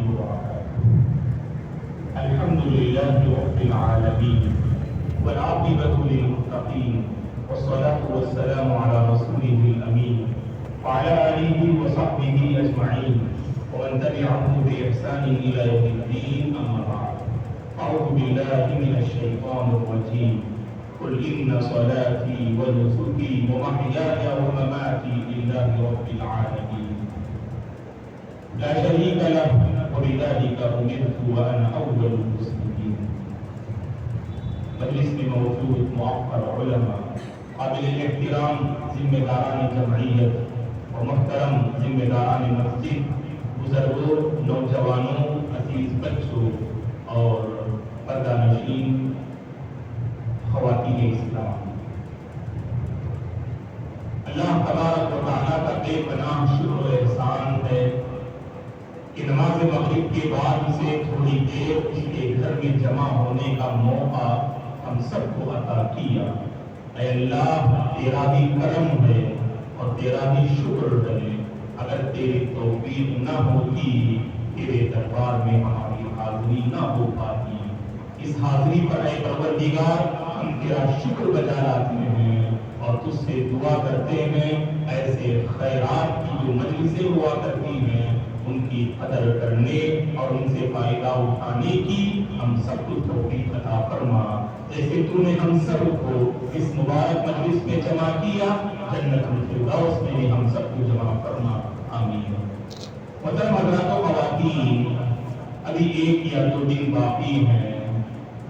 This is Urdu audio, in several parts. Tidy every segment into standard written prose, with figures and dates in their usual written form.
وبركاته. الحمد لله رب العالمين والعاقبة للمتقين والصلاة والسلام على رسوله الأمين وعلى آله وصحبه أجمعين ومن تبعهم بإحسان إلى يوم الدين. أما بعد، أعوذ بالله من الشيطان الرجيم. قل إن صلاتي ونسكي ومحياي ومماتي لله رب العالمين لا شريك له وبذلك أمرت وأنا أول المسلمين. مجلس میں موجود معقر علماء، قابل احترام ذمہ داران جمعیت اور محترم ذمہ داران مسجد، بزرگوں، نوجوانوں، عزیز بچوں اور پردہ نشین خواتین اسلام، اللہ تبارک و تعالیٰ کا بے پناہ شکر و احسان ہے کہ نماز مغرب کے بعد سے تھوڑی دیر اس کے گھر میں جمع ہونے کا موقع ہم سب کو عطا کیا. اے اللہ، تیرا بھی کرم ہے اور تیرا بھی شکر ہے. اگر تیری توفیق نہ ہوتی، تیرے دربار میں ہماری حاضری نہ ہو پاتی. اس حاضری پر اے پروردگار ہم تیرا شکر بجا لاتے ہیں اور تجھ سے دعا کرتے ہیں ایسے خیرات کی جو مجلسیں ہوا کرتی ہیں ان کی قدر کرنے اور ان سے فائدہ اٹھانے کی ہم سب کو توفیق عطا فرما. جیسے تو نے ہم سب کو اس مبارک مجلس میں جمع کیا، جنت الفردوس میں بھی ہم سب کو جمع فرما. آمین. محترم حضرات و خواتین، ابھی 1 یا 2 دن باقی ہیں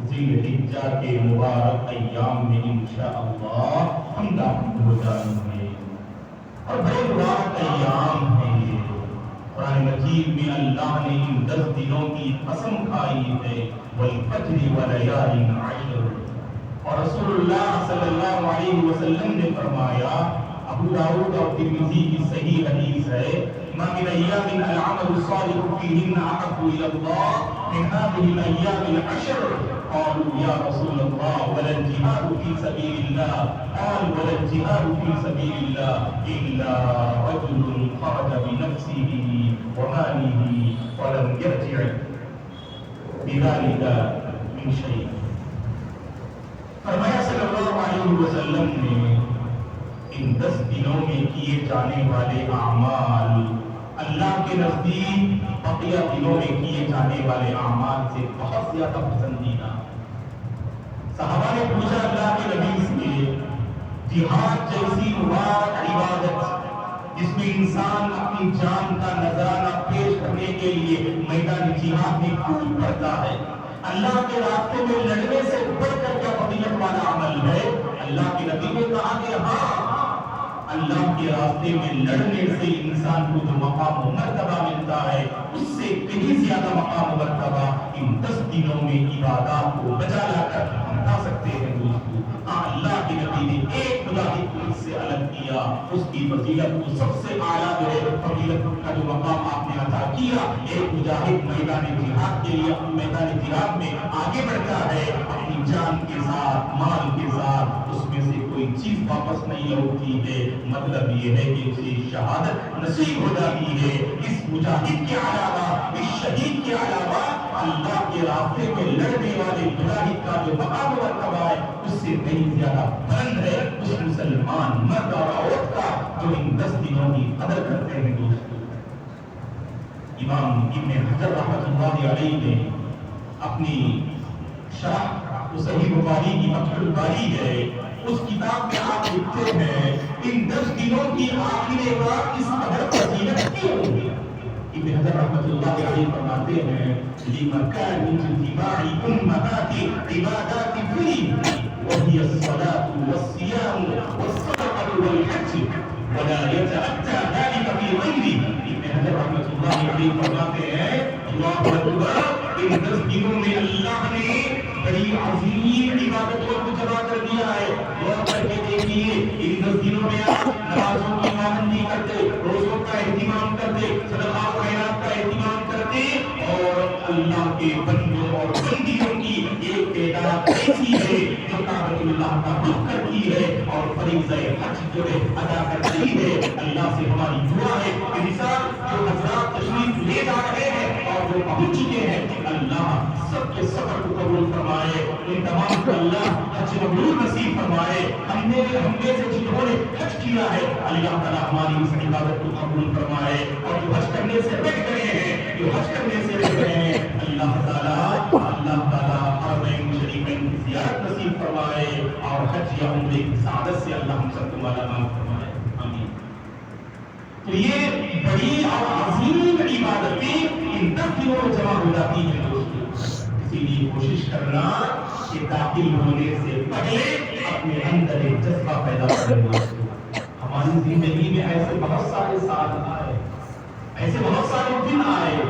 ذی الحجہ کے مبارک ایام میں انشاءاللہ ہم داخل ہو جائیں گے اور بڑے مبارک ایام ہیں یہ. قرآن مجید میں اللہ نے ان 10 دنوں کی قسم کھائی ہے، والفجر ولیال عشر. اور رسول اللہ صلی اللہ علیہ وسلم نے فرمایا، ابو داؤد اور ترمذی کی صحیح حدیث ہے، ما من ایام العمل الصالح فیہن احب الی اللہ من هذه الايام العشر. قالوا يا رسول الله ولا الجهاد في سبيل الله؟ قال ولا الجهاد في سبيل الله إلا رجل خرج بنفسه وماله ولم يرجع بذلك من شيء. فرمایا صلی اللہ علیہ وسلم نے ان 10 دنوں میں کیے جانے والے اعمال اللہ کے نزدیک بقیہ دنوں میں کیے جانے والے اعمال سے بہت زیادہ پسندیدہ. صحابہ نے پوچھا اللہ کے نبی سے، جہاد جیسی مبارک عبادت جس میں انسان اپنی جان کا نذرانہ پیش کرنے کے لیے میدان جہاد میں کود پڑتا ہے، اللہ کے راستے میں لڑنے سے بڑھ کر کیا فضیلت والا عمل ہے؟ اللہ کے نبی نے کہا کہ ہاں، اللہ کے راستے میں لڑنے سے انسان کو جو مقام و مرتبہ ملتا ہے اس سے کہیں زیادہ مقام و مرتبہ ان 10 دنوں میں عبادات کو بجا لا کر ہم پا سکتے ہیں. دوستو، اللہ کے نبی نے ایک مجاہد کو اس سے الگ کیا، اس کی فضیلت کو سب سے اعلیٰ جو ہے فضیلت کا جو مقام آپ نے عطا کیا. ایک مجاہد میدان جہاد کے لیے میدان جہاد میں آگے بڑھتا ہے اپنی جان کے ساتھ، مال کے ساتھ، اس میں سے کوئی چیز واپس نہیں لوٹتی ہے. مطلب یہ ہے کہ اسے شہادت نصیب ہو جاتی ہے. اس مجاہد کے علاوہ، اس شہید کے علاوہ اللہ کے راستے میں لڑنے والے مجاہد کا جو مقام و مرتبہ ہے اس سے کہیں زیادہ بلند ہے اس مسلمان مرد اور عورت کا جو ان 10 دنوں کی قدر کرتے ہیں. دوستو، امام ابن حجر رحمۃ اللہ علیہ نے اپنی شرح صحیح بخاری کی فتح الباری ہے، اس کتاب میں آپ لکھتے ہیں ان 10 دنوں کی آخر رات اس قدر فضیلت کیوں ہوئی؟ ابن حجر رحمۃ اللہ علیہ فرماتے ہیں، لمکان اجتماع امہات عبادات فیہ وہی الصلاۃ والصیام والصدقۃ والحج ولا يتأتى ذلك في غیرہ. ابن حجر رحمۃ اللہ علیہ فرماتے ہیں، اللہ اکبر، ان 10 دنوں میں اللہ نے بڑی عظیم عبادتوں کو جمع کر دیا ہے. غور کر کے دیکھیے، ان 10 دنوں میں آپ نمازوں کی پابندی کرتے، روزوں کا اہتمام کرتے، صدقہ و خیرات کا اہتمام کرتے، اور اللہ کے بندوں اور بندیوں کی ایک تعداد ایسی ہے جو کعبۃ اللہ کا رخ کرتی ہے اور فریضہ حج جو ہے ادا کرتی ہے. اللہ سے ہماری دعا ہے کہ مثال جو حضرات تشریف لے جا رہے ہیں اور جو میں پہنچ چکے ہیں، اللہ سب کے سفر کو قبول فرمائے، ان تمام کو اللہ حج مبرور نصیب فرمائے۔ ہم میں سے جنہوں نے حج کیا ہے اللہ تعالیٰ ہماری اس عبادت کو قبول فرمائے، اور جو حج کرنے سے رہ گئے ہیں، جو حج کرنے سے رہ گئے ہیں، اللہ تعالیٰ حرمین شریفین کی زیارت نصیب فرمائے، اور حج یا عمرے کی سعادت سے اللہ ہم سب کو مالا مال فرمائے، آمین۔ تو یہ بڑی اور عظیم عبادتیں ان 10 دنوں میں جمع ہو جاتی ہیں دوستوں، اسی لیے کوشش کرنا کہ داخل ہونے سے پہلے اپنے اندر ایک جذبہ پیدا کریں دوستوں۔ ہماری زندگی میں ایسے بہت سارے سال آئے، ایسے بہت سارے دن آئے،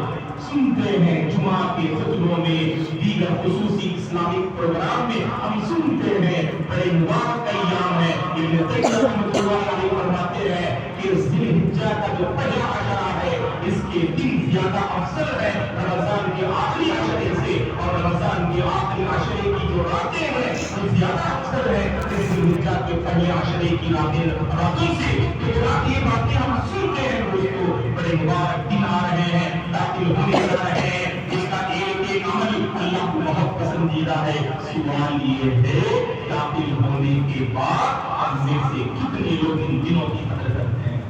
سنتے ہیں جمعہ کے خطبوں میں، دیگر خصوصی اسلامک پروگرام میں ہم سنتے ہیں بڑے مبارک ایام ہیں۔ ابن تیمیہ رحمۃ اللہ علیہ فرماتے ہیں کہ ذی الحجہ کا جو پہلا عشرہ ہے اس کے دن زیادہ افضل ہے رمضان کے آخری عشرے سے، اور رمضان کے آخری عشرے کی جو راتیں ہیں وہ زیادہ افضل ہے ذی الحجہ کے پہلے عشرے کی راتوں سے۔ تو یہ باتیں ہم سنتے ہیں دوستوں، بڑے مبارک دن آ رہے ہیں، داخل ہونے جا رہے ہیں، اس کا ایک ایک عمل اللہ کو بہت پسندیدہ ہے۔ سوال یہ ہے داخل ہونے کے بعد ہم میں سے کتنے لوگ ان دنوں کی قدر کرتے ہیں؟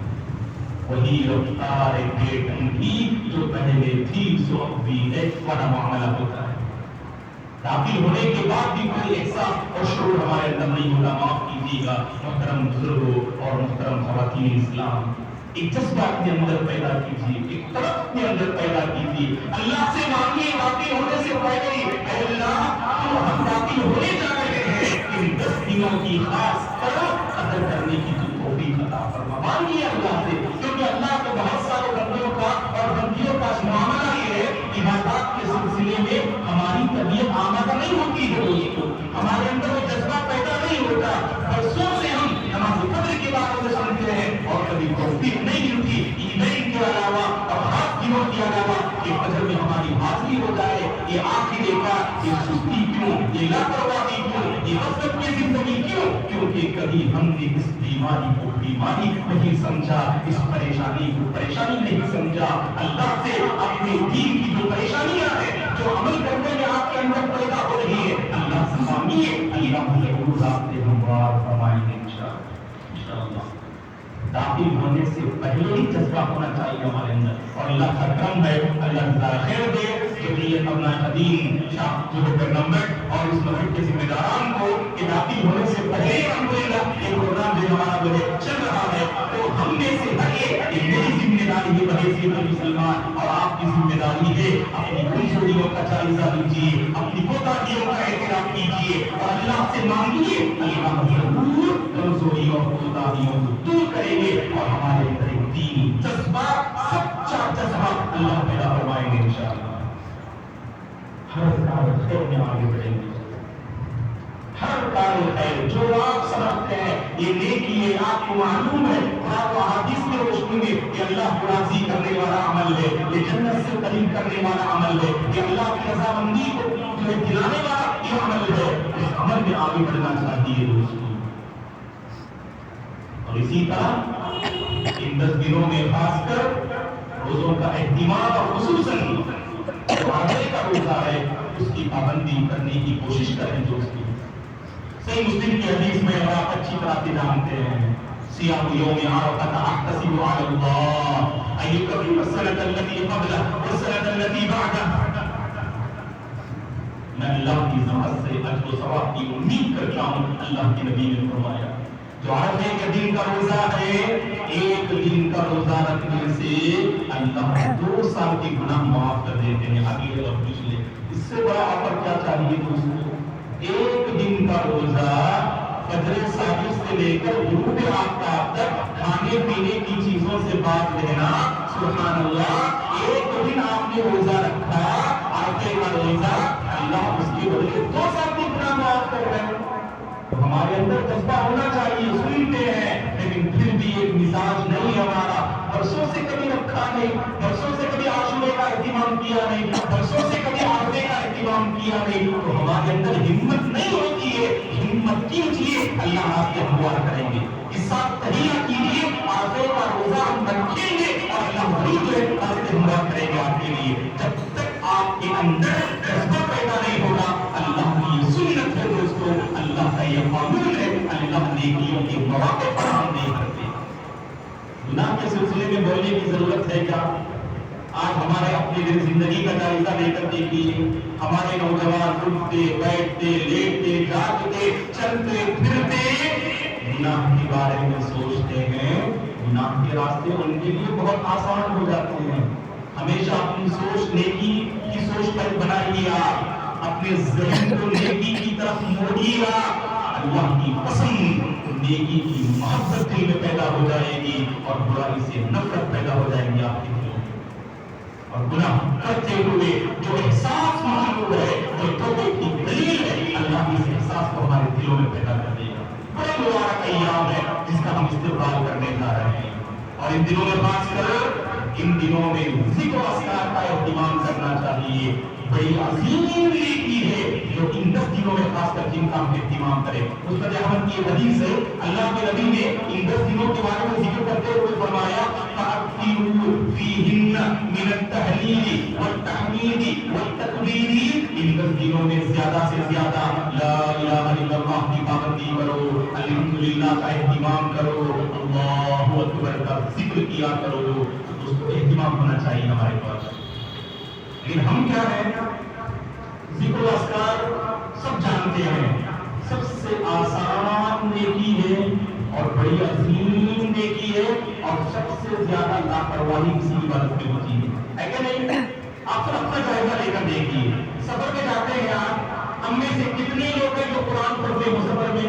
وہی رفتار بیٹن کی جو پہلے تھی سو اب بھی ہے، بڑا معاملہ ہوتا ہے۔ داخل ہونے کے بعد بھی کوئی ایسا اور شعور ہمارے اندر نہیں ہوتا، معاف کیجیے گا محترم بزرگوں اور محترم خواتین اسلام، ایک جذبہ اپنے اندر پیدا کیجیے، ایک طرف اپنے اندر پیدا کیجیے، اللہ سے مانگیے داخل ہونے سے پہلے ہی، اے اللہ ہم داخل ہونے جا رہے ہیں، ان 10 دنوں کی خاص قدر کرنے کی توفیق عطا فرما، مانگیے اللہ سے، کیونکہ اللہ کو بہت سارے بندوں کا اور بندیوں کا معاملہ یہ ہے، عبادات کے سلسلے میں ہماری طبیعت آمادہ نہیں ہوتی ہے دوستوں، ہمارے اندر وہ جذبہ پیدا نہیں ہوتا، برسوں سے ہم نماز فجر کے بارے میں سنتے ہیں اور کبھی توفیق نہیں ملتی عیدین کے علاوہ اور خاص دنوں کے علاوہ کہ فجر میں ہماری حاضری ہو جائے، یہ آخر دیکھا، یہ سستی کیوں، یہ لاپرواہی کیوں، یہ غفلت کی زندگی کیوں؟ کیونکہ کبھی ہم نے اس بیماری کو بیماری نہیں سمجھا، اس پریشانی کو پریشانی نہیں سمجھا۔ اللہ سے اپنے دین کی جو پریشانیاں ہیں، جو عمل کرنے میں آپ کے اندر پیدا ہو رہی ہے، اللہ سے مانگیے، اللہ ضرور راستے ہموار فرمائیں گے انشاءاللہ۔ داخل ہونے سے پہلے ہی جذبہ ہونا چاہیے ہمارے اندر، اور اللہ کا کرم ہے، اللہ تعالیٰ خیر دے کہ یہ اپنا قدیم شاہ جو نمبر اور اس مسجد کے ذمہ داران کو کہ داخل ہونے سے پہلے ہی الحمدللہ یہ پروگرام جو ہمارا جو ہے چل رہا ہے، تو ہم میں سے ہر ایک میری ذمہ داری ہے بحیثیت مسلمان، اور آپ کی ذمہ داری ہے اپنی کمزوریوں کا جائزہ لیجیے، اپنی کوتاہیوں کا اعتراف کیجیے اور اللہ سے مانگیے، اللہ ضرور کمزوریوں اور کوتاہیوں کو دور کریں گے، اور ہمارے اندر ایک دینی جذبہ، سچا جذبہ اللہ پیدا فرمائیں گے انشاءاللہ۔ ہر کار خیر میں آگے بڑھیں گے، ہر کار خیر جو آپ سمجھتے ہیں یہ نیکی ہے، آپ کو معلوم ہے، آپ کو حدیث میں روشنی میں یہ اللہ کو راضی کرنے والا عمل ہے، یہ جنت سے قریب کرنے والا عمل ہے، یہ اللہ کی رضامندی کو دلانے والا یہ عمل ہے، اس عمل میں آگے بڑھنا چاہیے دوستوں۔ اور اسی طرح ان 10 دنوں میں خاص کر روزوں کا اہتمام اور خصوصاً جو عرفے کا روزہ ہے اس کی پابندی کرنے کی کوشش کریں دوستوں۔ صحیح مسلم کی حدیث میں آپ اچھی طرح سے جانتے ہیں، صیام یوم عرفہ احتسب علی اللہ ان یکفر السنۃ التي قبلہ والسنۃ التي بعدہ، میں اللہ کی رحمت سے اجر و ثواب کی امید کرتا ہوں۔ اللہ کے نبی نے فرمایا جو عرفے کے دن کا روزہ ہے، ایک دن کا روزہ رکھنے سے اللہ 2 سال کے گناہ معاف کر دیتے ہیں، اگلے اور پچھلے۔ اس سے بڑا آفر کیا چاہیے دوستوں؟ ایک دن کا روزہ فجر صادق سے لے کر غروب آفتاب تک کھانے پینے کی چیزوں سے بات لینا، سبحان اللہ، ایک دن آپ نے روزہ رکھا، عرفے کا روزہ، اللہ اس کے بدلے 2 سال کے گناہ معاف کر رہے ہیں۔ ہمارے اندر جذبہ ہونا چاہیے، سنتے ہیں لیکن پھر بھی ایک مزاج نہیں ہمارا، برسوں سے کبھی رکھا نہیں، برسوں سے کبھی عاشورے کا اہتمام کیا نہیں، برسوں سے کبھی عرفے کا اہتمام کیا نہیں، تو ہمارے اندر ہمت نہیں ہوتی ہے۔ ہمت کیجیے، اللہ آپ کے ہموار کریں گے۔ اس ساتھ تہیہ کیجیے، عرفے کا روزہ ہم رکھیں گے اور اللہ ضرور جو ہے آپ سے ہموار کریں گے آپ کے لیے۔ جب تک اندر جذبہ پیدا نہیں ہوگا. اللہ کی یہ سنت ہے دوستو, اللہ کا یہ قانون ہے, اللہ نیکیوں کے مواقع فراہم نہیں کرتے. گناہ کے سلسلے میں بولنے کی ضرورت ہے کیا؟ آج ہمارے اپنی زندگی کا جائزہ لے کر دیکھیے, ہمارے نوجوان اٹھتے بیٹھتے لیٹتے جاگتے چلتے پھرتے گناہ کے بارے میں سوچتے ہیں. گناہ کے راستے ان کے لیے بہت آسان ہو جاتے ہیں. ہمیشہ اپنی سوچ نیکی کی سوچ پر بنائیے, آپ اپنے ذہن کو نیکی کی طرف موڑیے. اللہ کی پسند نیکی کی محبت دل میں پیدا ہو جائے گی اور برائی سے نفرت پیدا ہو جائے گی آپ کے دل میں. اور گناہ کرتے ہوئے جو احساس موجود ہے, جو توبہ کی دلیل ہے, اللہ اس احساس کو ہمارے دلوں میں پیدا کر دے گا. بڑے مبارک ایام ہے جس کا ہم استقبال کرنے جا رہے ہیں, اور ان دنوں میں خاص کر ان دنوں میں ذکر و اذکار کا اہتمام کرنا چاہیے. بڑی عظیم نیکی ہے جو ان 10 دنوں میں خاص کر جن کا ہم اہتمام کریں. اس پر احمد کی حدیث ہے, اللہ کے نبی نے ان 10 دنوں کے بارے میں ذکر کرتے ہوئے فرمایا فَأَكْثِرُوا فِيهِنَّ مِنَ التَّهْلِيلِ وَالتَّحْمِيدِ وَالتَّكْبِيرِ. ان 10 دنوں میں زیادہ سے زیادہ لا الہ الا اللہ کی پابندی کرو, الحمدللہ کا اہتمام کرو, اللہ اکبر کا ذکر کیا کرو. اس کو اہتمام ہونا چاہیے ہمارے پاس. لیکن ہم کیا ہیں, ذکر و اذکار سب جانتے ہیں, سب سے آسان نیکی ہے اور بڑی عظیم نیکی ہے, اور سب سے زیادہ لاپرواہی کسی عبادت میں ہوتی ہے کہ نہیں؟ آپ سب اپنا جائزہ لے کر دیکھیے. سفر میں جاتے ہیں آپ, ہم میں سے کتنے لوگ ہیں جو قرآن پڑھتے ہو سفر میں؟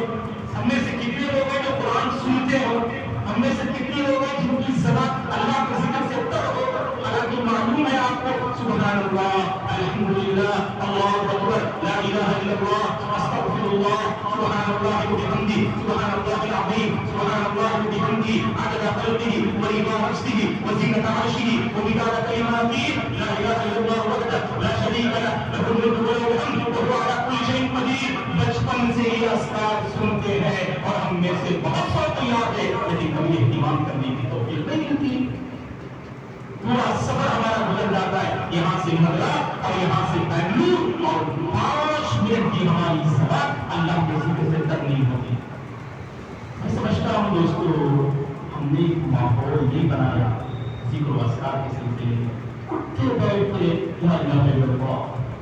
ہم میں سے کتنے لوگ ہیں جو قرآن سنتے ہو؟ ہم میں سے کتنے لوگ ہیں جن کی زبان اللہ کے ذکر سے تر ہو؟ حالانکہ معلوم ہے آپ کو سبحان اللہ, الحمدللہ, اللہ اکبر, لا الہ الا اللہ, استغفر اللہ, سبحان اللہ وبحمدہ, سبحان اللہ العظیم, سبحان اللہ وبحمدہ, عدد خلقہ ورضا نفسہ وزینۃ عرشہ ومداد کلماتہ, لا الہ الا اللہ وحدہ لا شریک لہ, لہ الملک وله الحمد وهو على كل شيء قدیر. بچپن سے یہ اذکار سنتے ہیں اور ہم میں سے بہت سو یاد ہے, لیکن کبھی اہتمام کرنے کی توفیق نہیں ملتی. پورا سفر ہمارا گزر جاتا ہے یہاں سے مدرا اور یہاں سے بنگلور, اور 5 منٹ کی ہماری سفر اللہ کے ذکر سے تک نہیں ہوتی. میں سمجھتا ہوں دوستو, ہم نے ایک ماحول یہ بنایا ذکر و اذکار کے سلسلے میں, اٹھتے بیٹھتے لا الہ الا اللہ,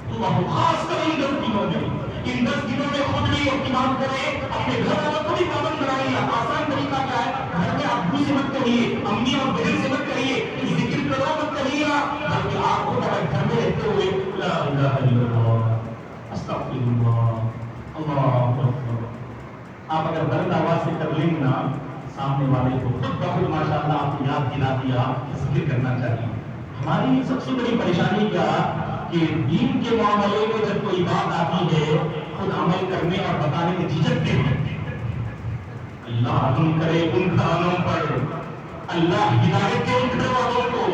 اللہ خاص کر ان 10 دنوں میں, ان 10 دنوں میں خود بھی اہتمام کریں, اپنے گھر والوں کو بھی پابند بنائیے. آسان طریقہ کیا ہے, گھر میں ابو سے مت کریے, امی اور بہن سے مت کریے, ذکر کرو مت کریے, بلکہ آپ کو گھر میں رہتے ہوئے لا الہ الا اللہ, استغفر اللہ, اللہ اکبر. آپ اگر بلند آواز سے کر لیں نا, سامنے والے کو خود بخود ماشاءاللہ آپ کو یاد دلا دیا کہ ذکر کرنا چاہیے. ہماری سب سے بڑی پریشانی کیا کہ دین کے معاملے میں جب کوئی بات آتی ہے خود عمل کرنے اور بتانے میں جھجکتے ہیں. اللہ رحم کرے ان کانوں پر, اللہ ہدایت کے ان گھر والوں کو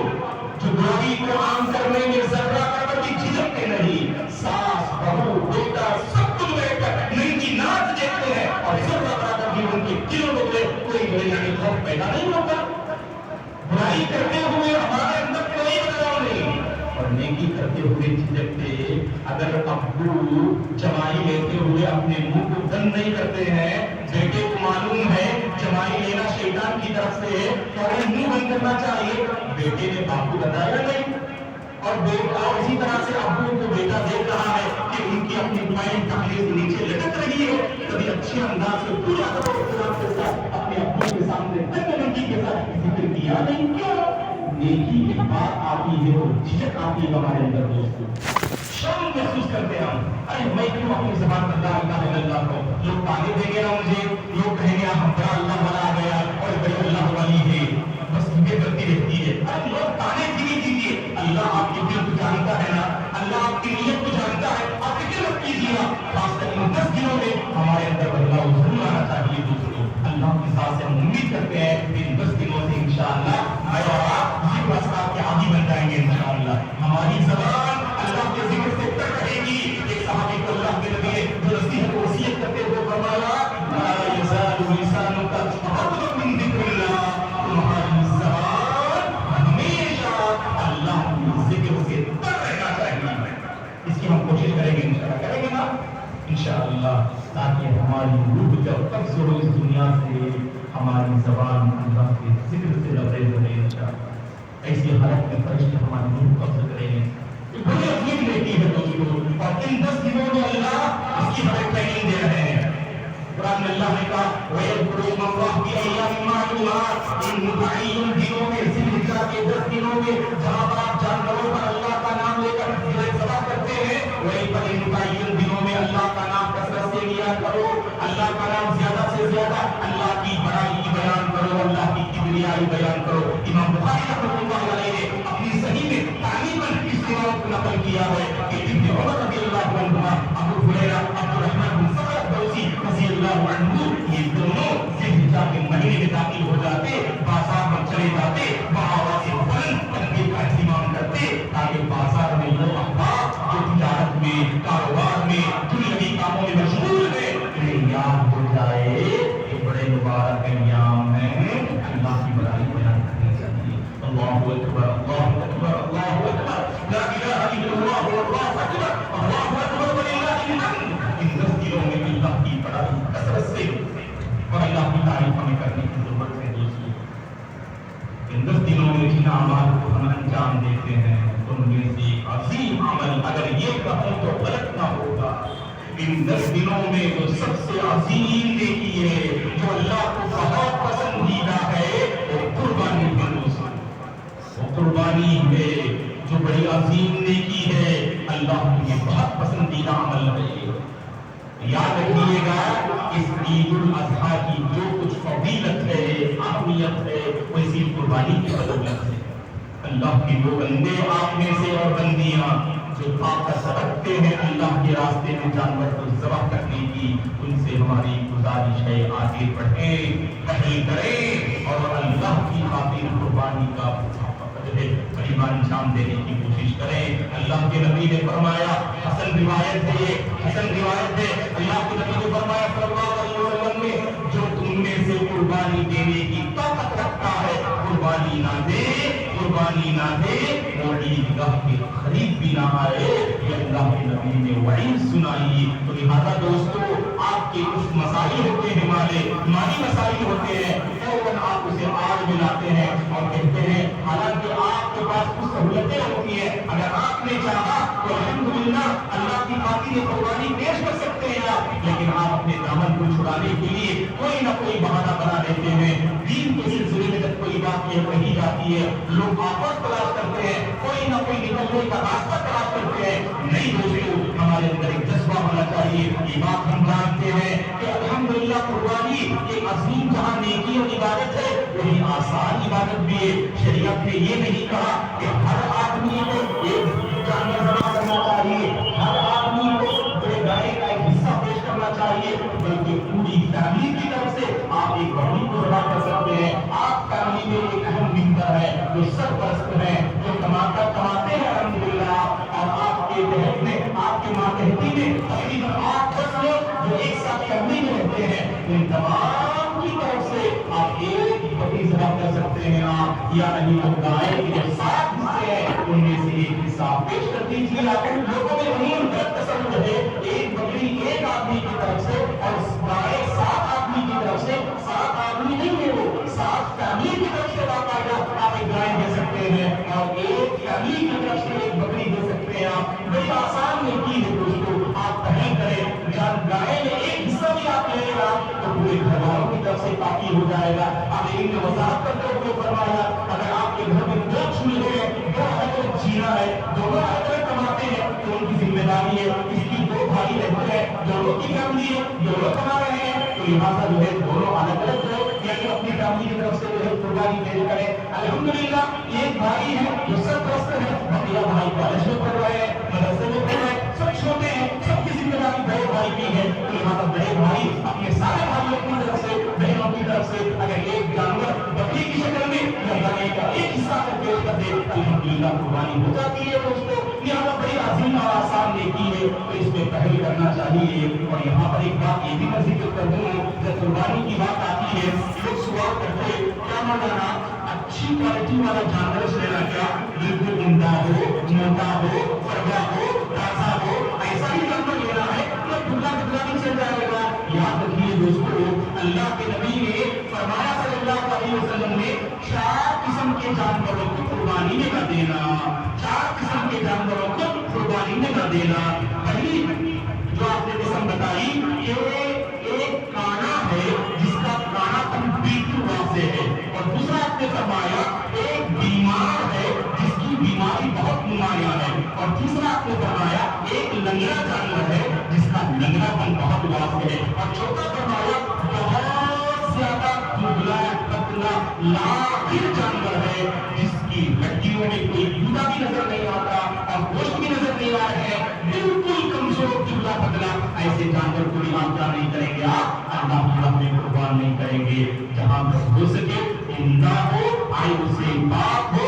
جو برائی کو عام کرنے میں ذرہ کر بھی جھجکتے نہیں. ساس بہو بیٹا سب کچھ بیٹھ کر نئی کی ناچ دیکھتے ہیں اور ذرہ کر بھی ان کے دلوں میں کوئی بڑی خوف پیدا نہیں ہوتا. برائی کرتے ہوئے ہمارے اندر کوئی بدلاؤ نہیں, اور نیکی کرتے ہوئے جھجکتے. اگر ابو جمائی لیتے ہوئے اپنے منہ کو بند نہیں کرتے ہیں, بیٹے کو معلوم ہے جمائی لینا شیطان کی طرف سے ہے, تو انہیں منہ بند کرنا چاہیے. بیٹے نے باپ کو بتایا نہیں, اور بیٹا اسی طرح سے ابو کو بیٹا دیکھ رہا ہے کہ ان کی اپنی پائیں ٹانگیں سے نیچے لٹک رہی ہے. کبھی اچھے انداز سے پورا کے ساتھ اپنے ابو کے سامنے بندگی کے ساتھ ذکر کیا نہیں. کیوں؟ نیکی کی بات آتی ہے اور جھجک آتی ہے ہمارے اندر دوستوں. شرم محسوس کرتے ہیں ہم, ارے میں کیوں اپنی زبان پر لا الہ الا اللہ کو, لوگ تانے دیں گے نا مجھے, لوگ کہیں گے ہم بڑا اللہ والا آ گیا اور بڑی اللہ والی ہے, بس یہ کرتی رہتی ہے. ارے لوگ تانے دیجیے, اللہ آپ کے دل کو جانتا ہے نا, اللہ آپ کی نیت کو جانتا ہے, آپ فکر مت کیجیے نا. خاص کر ان 10 دنوں میں ہمارے اندر بدلاؤ ضرور آنا چاہیے دوستوں. اللہ کی ذات سے ہم امید کرتے ہیں کہ ان 10 دنوں سے انشاءاللہ میں اور آپ ذکر اذکار کے عادی بن جائیں گے انشاءاللہ. ہماری زبان اللہ کے ذکر سے تر رہے گی. ایک صحابی کو اللہ کے نبی جو نصیحت وصیت کرتے ہوئے فرمایا لا یزال لسانک انشاءاللہ، تاکہ ہماری روح جب قبض ہو اس دنیا سے ہماری زبان اللہ کے ذکر سے لبریز رہے انشاءاللہ۔ ایسی حالت میں فرشتے ہماری روح قبض کریں گے۔ یہ بڑی عظیم نیکی ہے دوستو، اور ان 10 دنوں میں اللہ اس کی ہمیں ٹریننگ دے رہے ہیں۔ قرآن میں اللہ نے کہا وَيَذْكُرُونَ اللَّهَ فِي أَيَّامٍ مَّعْلُومَاتٍ، ان متعین دنوں میں، ذی الحجہ کے 10 دنوں میں جہاں پر آپ جانوروں پر اللہ کا نام لے کر ذبح کرتے ہیں، وہیں پر ان متعین دنوں میں اللہ کا نام کثرت سے لیا کرو، اللہ کا نام زیادہ سے زیادہ، اللہ کی بڑائی کی بیان کرو، اللہ کی کبریائی بیان کرو۔ امام بخاری رحمۃ اللہ علیہ نے اپنی صحیح میں تعلیماً اس روایت کو نقل کیا ہے کہ ابن عمر رضی اللہ عنہما، ابو ہریرہ، عبد الرحمن بن صخر الدوسی رضی اللہ عنہ، یہ دونوں ذی الحجہ کے مہینے میں داخل ہو جاتے، بازار میں چلے جاتے، بآواز بلند تکبیر کا اہتمام کرتے تاکہ بازار میں وہ احباب جو تجارت میں، کاروبار میں، دنیاوی کاموں میں مشغول ہیں، انہیں یاد ہو جائے کہ بڑے مبارک ایام ہیں، اللہ کی بڑائی بیان کرنی چاہیے۔ اللہ اکبر، اللہ اکبر، اللہ اکبر، لا الہ الا اللہ، اللہ اکبر، اللہ اکبر وللہ الحمد۔ ان 10 دنوں میں اللہ کی بڑائی کثرت سے اور اللہ کی تعریف ہمیں کرنے کی ضرورت ہے دوستو۔ ان 10 دنوں میں جن اعمال کو ہم انجام دیتے ہیں ان میں سے ایک عظیم عمل، اگر یہ کہوں تو غلط نہ ہوگا، ان 10 دنوں میں جو سب سے عظیم نیکی ہے، جو اللہ کو بہت پسندیدہ ہے، وہ قربانی ہے دوستو۔ وہ قربانی ہے جو بڑی عظیم نیکی ہے، اللہ کو یہ بہت پسندیدہ عمل ہے۔ یاد رکھیے گا اس عید الاضحیٰ کی جو کچھ فضیلت ہے، اہمیت ہے، وہ اسی قربانی کی بدولت ہے۔ اللہ کے وہ بندے آپ میں سے اور بندیاں جو طاقت رکھتے ہیں اللہ کے راستے میں جانور کو ذبح کرنے کی، ان سے ہماری گزارش ہے آگے بڑھیں، پہل کریں اور اللہ کی خاطر قربانی کا قریباً انجام دینے کی کوشش کریں۔ اللہ کے نبی نے فرمایا، حسن روایت ہے، حسن روایت ہے، اللہ کے نبی نے فرمایا صلی اللہ علیہ وسلم نے، جو تم میں سے قربانی دینے کی طاقت رکھتا ہے قربانی نہ دے، قربانی نہ دے، وہ عیدگاہ کے قریب بھی نہ آئے، یہ اللہ کے نبی نے وعید سنائی۔ تو لہذا دوستو، آپ کے کچھ مسائل ہوتے ہیں، مالی مسائل ہوتے ہیں، فوراً آپ اسے آگ میں لاتے ہیں اور کہتے ہیں، حالانکہ آپ کے پاس کچھ سہولتیں ہوتی ہیں، اگر آپ نے چاہا تو الحمدللہ اللہ کی خاطر یہ قربانی پیش کر سکتے ہیں آپ، لیکن آپ اپنے دامن کو چھڑانے کے لیے کوئی نہ کوئی بہانہ بنا دیتے ہیں۔ دین کے سلسلے میں جب کوئی بات یہ کہی جاتی ہے، لوگ آفت تلاش کرتے ہیں، کوئی نہ کوئی نکلنے کا راستہ تلاش کرتے ہیں۔ نہیں دوستو، ہمارے اندر ایک جذبہ ہونا چاہیے، یہ بات ہم جانتے ہیں کہ الحمدللہ قربانی ایک عظیم جہاں نیکی اور عبادت ہے، وہی آسان عبادت بھی ہے۔ شریعت نے یہ نہیں کہا کہ ہر آدمی کو ایک جانور ذبح کرنا چاہیے، ہر آدمی کو ایک گائے کا ایک حصہ پیش کرنا چاہیے، بلکہ پوری فیملی کی طرف سے آپ ایک بکری کو ذبح کر سکتے ہیں۔ آپ فیملی میں ایک اہم ممبر ہے جو سرپرست ہے، جو کماتے ہیں الحمدللہ، اور آپ کے تحت میں، آپ کے ماتحتی میں تقریباً 8-10 لوگ جو ایک ساتھ فیملی میں رہتے ہیں، ان تمام کی طرف سے آپ ایک بکری ذبح کر سکتے ہیں۔ آپ یا نہیں تو گائے کے جو 7 حصے ہیں ان میں سے ایک حصہ پیش کر دیجیے۔ لوگوں میں وہی غلط تصور ہے، ایک بکری ایک آدمی کی طرف سے اور گائے 7 آدمی کی طرف سے۔ 7 آدمی نہیں ہے، وہ 7 فیملی کی طرف سے باقاعدہ آپ ایک گائے دے سکتے ہیں اور ایک فیملی کی طرف سے ایک بکری دے سکتے ہیں۔ آپ بڑی آسان نیکی ہے دوستو، آپ پہل کریں۔ جب گائے میں ایک حصہ بھی آپ لے گا تو پورے گھر والوں کی طرف سے کافی ہو جائے گا۔ اب ان نے وضاحت کرتے ہوئے فرمایا، اگر آپ کے گھر میں 2 چولہے ہیں، 2 الگ جینا ہے، دونوں الگ کماتے ہیں تو ان کی ذمہ داری ہے، اس کی 2 بھائی رہتے ہیں، دونوں کی فیملی ہے، دونوں کما رہے ہیں، تو لہٰذا جو ہے دونوں الگ الگ ہو، یعنی اپنی فیملی کی طرف سے جو ہے قربانی پیش کریں۔ الحمدللہ ایک بھائی ہے جو سرپرست ہے، بقیہ بھائی کالج میں پڑھ رہے ہیں، مدرسے میں پڑھ رہے ہیں، سب چھوٹے ہیں، سب کی ذمہ داری بڑے بھائی کی ہے، تو لہٰذا بڑے بھائی اپنے سارے بھائیوں کی طرف سے، بہنوں کی طرف سے اگر ایک جانور بکری کی شکل میں یا گائے کا ایک حصہ کو پیش کر دے تو الحمدللہ قربانی ہو جاتی ہے دوستو۔ یہاں بڑی عظیم اور آسان نیکی ہے، تو اس میں پہل کرنا چاہیے۔ اور یہاں پر ایک بات یہ بھی میں ذکر کر دوں، جب قربانی کی بات آتی ہے لوگ سوال کرتے ہیں کیا مولانا اچھی کوالٹی والا جانور لینا، کیا بالکل عمدہ ہو، موٹا ہو، فربا ہو، تازہ ہو، ایسا ہی جانور لینا ہے یا دینا، 4 قسم کے جانوروں کو قربانی میں نہ دینا۔ پہلی جو آپ نے قسم بتائی کہ ایک کانا ہے جس کا کانا تم بالکل واضح ہے، اور دوسرا آپ نے فرمایا ایک بیمار ہے جس کی بیماری بہت نمایاں ہے، اور تیسرا آپ نے فرمایا ایک لنگڑا جانور ہے جس کا لنگڑا پن بہت واضح ہے، اور چوتھا فرمایا بہت زیادہ دبلا پتلا لاغر جانور ہے جس کی ہڈیوں میں کوئی جوتا بھی نظر نہیں آتا اور گوشت بھی نظر نہیں آ رہا ہے، بالکل کمزور دبلا پتلا، ایسے جانور کو بھی آپ کیا نہیں کریں گے، آپ اللہ کی راہ میں قربان نہیں کریں گے۔ جہاں تک ہو سکے عمدہ ہو، عیب سے پاک ہو،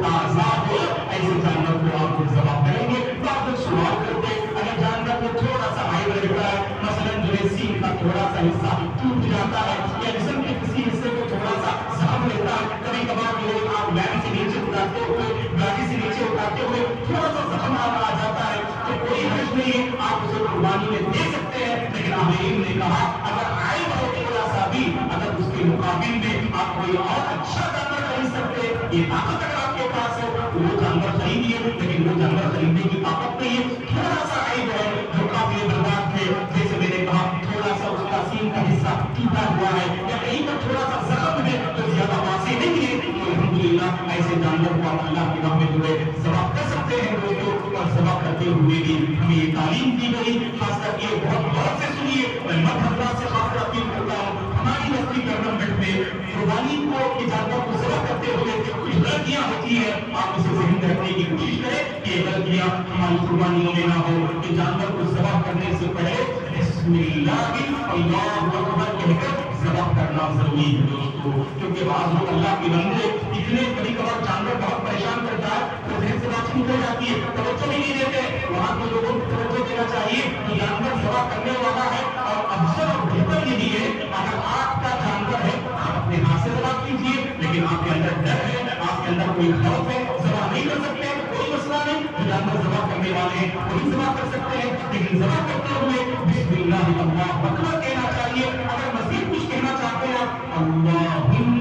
تازہ ہو، ایسے جانور کو آپ ذبح کریں گے۔ تو آپ لوگ سوال کرتے ہیں اگر جانور کو تھوڑا سا عیب رہتا ہے، مثلاً جو ہے سینگ کا تھوڑا سا حصہ ٹوٹ جاتا ہے یا جسم کے کسی حصے کو تھوڑا سا زخم لیتا ہے، کبھی کبھار جو ہے آپ وین سے نیچے اٹھاتے ہوئے، گاڑی سے نیچے اٹھاتے ہوئے تھوڑا سا زخم آ جاتا ہے، تو کوئی حرج نہیں ہے، آپ اسے قربانی میں دے سکتے ہیں۔ لیکن آمین نے کہا اگر عیب ہے تھوڑا سا بھی، اگر اس کے مقابل میں آپ کوئی اور اچھا جانور خرید سکتے ہیں، یہ طاقت اگر آپ کے پاس ہے تو وہ جانور خریدیے، لیکن وہ جانور خریدنے کی طاقت نہیں ہے، تھوڑا سا عیب ہے جو قابل برداشت ہے، جیسے میں نے کہا تھوڑا سا اس کا سینگ کا حصہ ٹوٹا ہوا ہے یا کہیں پر تھوڑا سا زخم ہے تو زیادہ واضح نہیں ہے، تو الحمدللہ ایسے جانور کو آپ اللہ کی راہ میں جو ہے ذبح کر سکتے ہیں دوستوں۔ اور ذبح کرتے ہوئے بھی ہمیں یہ تعلیم دی گئی، خاص کر کے بہت غور سے سنیے، میں مرد حضرات سے خاص کر اپیل کرتا ہوں، ہماری نسلی ٹورنامنٹ میں قربانی کو کے جانور کو ذبح کرتے ہوئے کچھ غلطیاں ہوتی ہیں، آپ اسے ذہن میں رکھنے کی کوشش کریں کہ یہ غلطیاں ہماری قربانیوں میں نہ ہو، کہ جانور کو ذبح کرنے سے پہلے بسم اللہ اللہ اکبر کہہ کر ذبح کرنا ضروری ہے دوستو، کیونکہ بعض لوگ اللہ کے بندے اتنے کبھی کبھار جانور بہت پریشان کرتا ہے تو ذہن سے بات نکل جاتی ہے، توجہ بھی نہیں دیتے، وہاں کے لوگوں کو توجہ دینا چاہیے کہ جانور ذبح کرنے والا ہے، اور افضل اور بہتر یہ بھی ہے اگر آپ کا جانور ہے آپ اپنے ہاتھ سے ذبح کیجیے، لیکن آپ کے اندر ڈر ہے، آپ کے اندر کوئی خوف ہے، ذبح نہیں کر سکتے کوئی مسئلہ نہیں، جو جانور ذبح کرنے والے ہیں وہی ذبح کر سکتے ہیں، لیکن ذبح کرتے ہوئے بسم اللہ اللہ اکبر کہنا چاہیے۔ اگر مزید کچھ کہنا چاہتے ہیں اللہم